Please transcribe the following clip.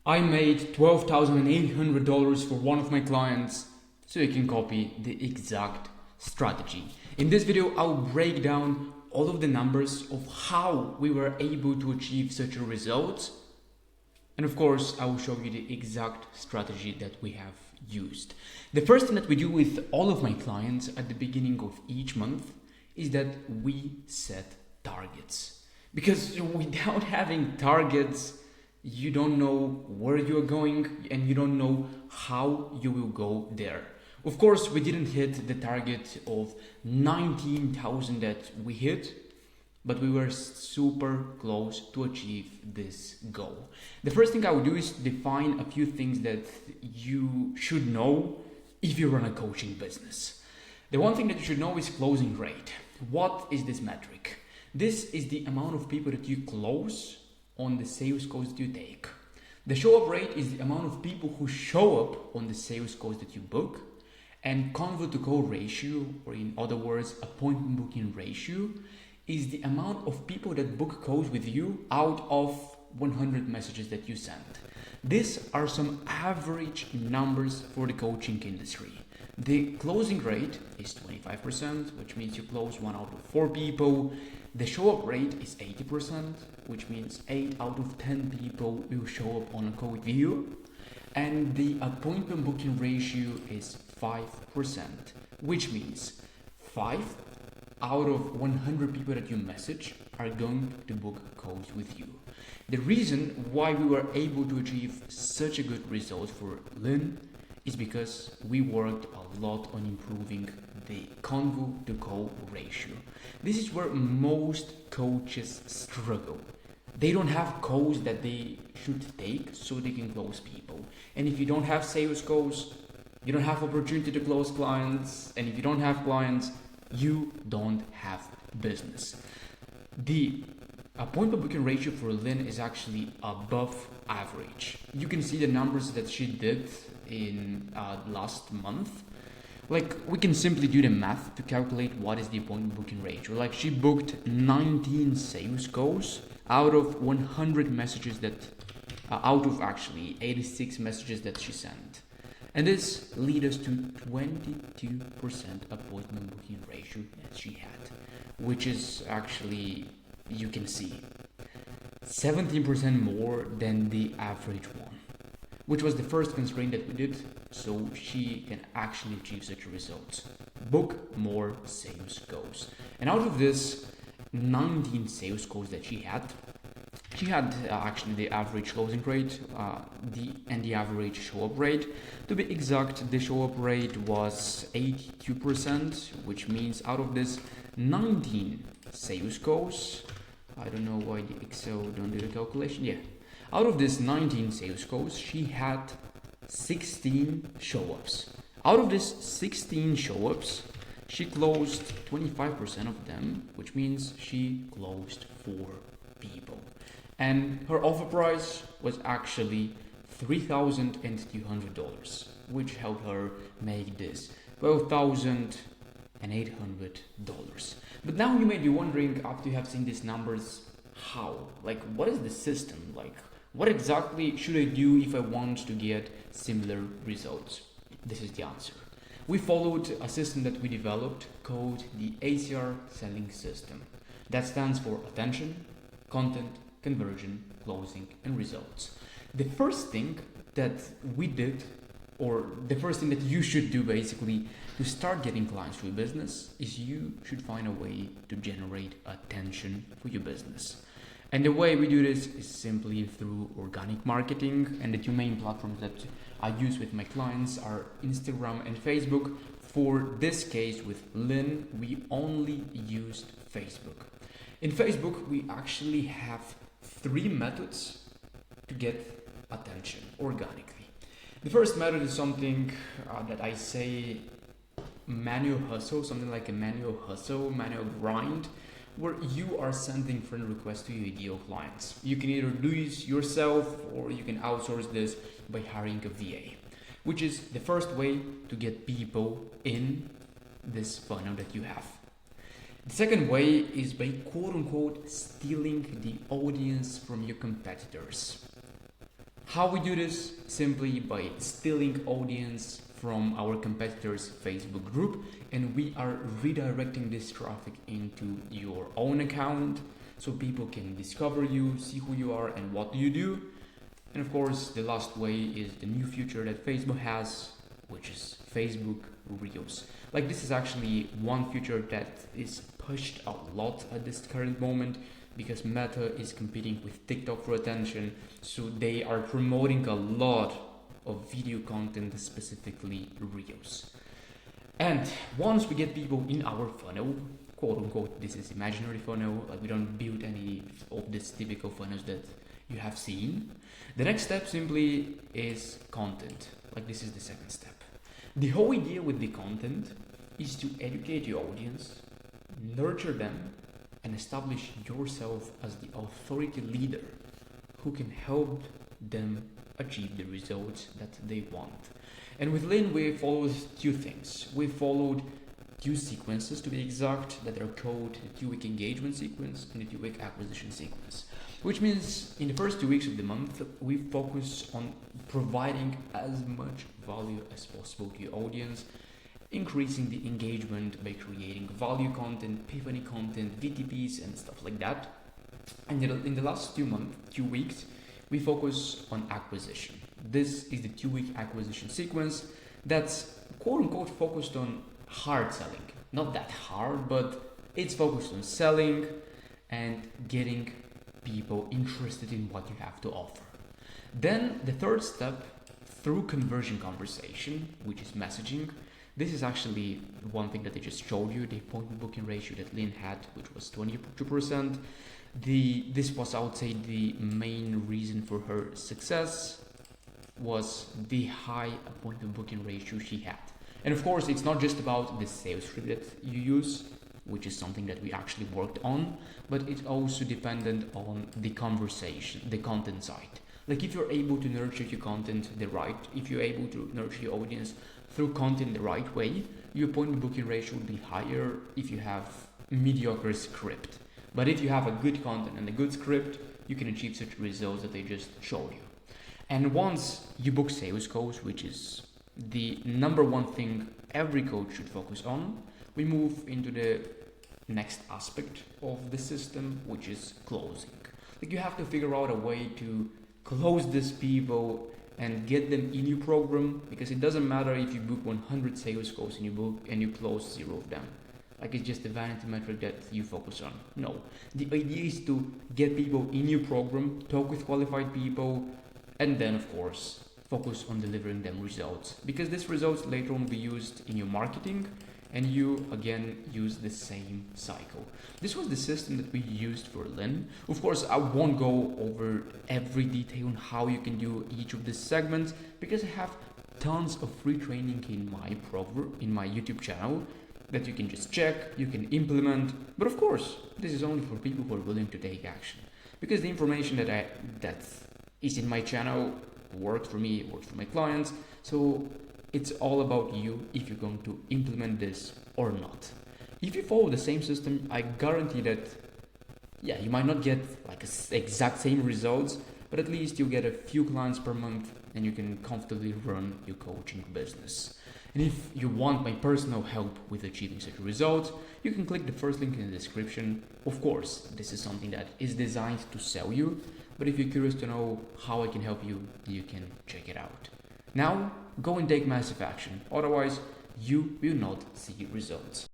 I made $12,800 for one of my clients, so you can copy the exact strategy. In this video, I'll break down all of the numbers of how we were able to achieve such a result. And of course, I will show you the exact strategy that we have used. The first thing that we do with all of my clients at the beginning of each month is that we set targets. Because without having targets, you don't know where you're going and you don't know how you will go there. Of course, we didn't hit the target of 19,000 that we hit, but we were super close to achieve this goal. The first thing I would do is define a few things that you should know if you run a coaching business. The one thing that you should know is closing rate. What is this metric? This is the amount of people that you close on the sales calls that you take. The show up rate is the amount of people who show up on the sales calls that you book. And convert to call ratio, or in other words, appointment booking ratio, is the amount of people that book calls with you out of 100 messages that you send. These are some average numbers for the coaching industry. The closing rate is 25%, which means you close 1 out of 4 people. The show up rate is 80%, which means 8 out of 10 people will show up on a call with you. And the appointment booking ratio is 5%, which means 5 out of 100 people that you message are going to book calls with you. The reason why we were able to achieve such a good result for Lynn is because we worked a lot on improving the convo to call ratio. This is where most coaches struggle. They don't have calls that they should take so they can close people. And if you don't have sales calls, you don't have opportunity to close clients. And if you don't have clients, you don't have business. The appointment booking ratio for Lynn is actually above average. You can see the numbers that she did in last month. Like, we can simply do the math to calculate what is the appointment booking ratio. Like, she booked 19 sales calls out of 100 messages that, out of actually 86 messages that she sent. And this lead us to 22% appointment booking ratio that she had, which is actually, you can see, 17% more than the average one, which was the first constraint that we did so she can actually achieve such a result. Book more sales calls. And out of this 19 sales calls that she had actually the average closing rate and the average show up rate. To be exact, the show up rate was 82%, which means out of this 19 sales calls, I don't know why the Excel don't do the calculation. Yeah, out of this 19 sales calls, she had 16 show ups. Out of this 16 show ups, she closed 25% of them, which means she closed 4 people. And her offer price was actually $3,200, which helped her make this $12,800. But now you may be wondering, after you have seen these numbers, how? Like, what is the system? Like, what exactly should I do if I want to get similar results? This is the answer. We followed a system that we developed called the ACR selling system. That stands for attention, content, conversion, closing, and results. The first thing that we did, or the first thing that you should do basically to start getting clients for your business, is you should find a way to generate attention for your business. And the way we do this is simply through organic marketing, and the 2 main platforms that I use with my clients are Instagram and Facebook. For this case with Lynn, we only used Facebook. In Facebook, we actually have 3 methods to get attention organically. The first method is something that I say manual hustle, something like a manual hustle, manual grind, where you are sending friend requests to your ideal clients. You can either do this yourself or you can outsource this by hiring a VA, which is the first way to get people in this funnel that you have. The second way is by quote unquote stealing the audience from your competitors. How we do this? Simply by stealing audience from our competitors' Facebook group, and we are redirecting this traffic into your own account so people can discover you, see who you are and what do you do. And of course, the last way is the new feature that Facebook has, which is Facebook Reels. Like, this is actually one feature that is pushed a lot at this current moment because Meta is competing with TikTok for attention, so they are promoting a lot of video content, specifically Reels. And once we get people in our funnel, quote unquote, this is imaginary funnel, like we don't build any of these typical funnels that you have seen. The next step simply is content. Like, this is the second step. The whole idea with the content is to educate your audience, nurture them, and establish yourself as the authority leader who can help them achieve the results that they want. And with Lynn, we followed two things. We followed two sequences, to be exact, that are called the 2-week engagement sequence and the 2-week acquisition sequence. Which means in the first 2 weeks of the month, we focus on providing as much value as possible to your audience, increasing the engagement by creating value content, epiphany content, VTPs and stuff like that. And in the last 2 weeks, we focus on acquisition. This is the 2-week acquisition sequence that's quote unquote focused on hard selling. Not that hard, but it's focused on selling and getting people interested in what you have to offer. Then the third step, through conversion conversation, which is messaging. This is actually one thing that I just showed you, the appointment booking ratio that Lynn had, which was 22%. This was, I would say, the main reason for her success was the high appointment booking ratio she had. And of course, it's not just about the sales script that you use, which is something that we actually worked on, but it's also dependent on the conversation, the content side. Like, if you're able to nurture your content if you're able to nurture your audience through content the right way, your appointment booking ratio will be higher if you have mediocre script. But if you have a good content and a good script, you can achieve such results that I just showed you. And once you book sales calls, which is the number one thing every coach should focus on, we move into the next aspect of the system, which is closing. Like, you have to figure out a way to close these people and get them in your program, because it doesn't matter if you book 100 sales calls and you close 0 of them. Like, it's just a vanity metric that you focus on. No, the idea is to get people in your program, talk with qualified people, and then of course focus on delivering them results, because these results later on will be used in your marketing, and you again use the same cycle. This was the system that we used for Lynn. Of course, I won't go over every detail on how you can do each of these segments, because I have tons of free training in my program, in my YouTube channel, that you can just check, you can implement. But of course, this is only for people who are willing to take action, because the information that is in my channel worked for me, it worked for my clients. So it's all about you, if you're going to implement this or not. If you follow the same system, I guarantee that, yeah, you might not get like exact same results, but at least you'll get a few clients per month and you can comfortably run your coaching business. And if you want my personal help with achieving such results, you can click the first link in the description. Of course, this is something that is designed to sell you, but if you're curious to know how I can help you, you can check it out. Now, go and take massive action, otherwise you will not see results.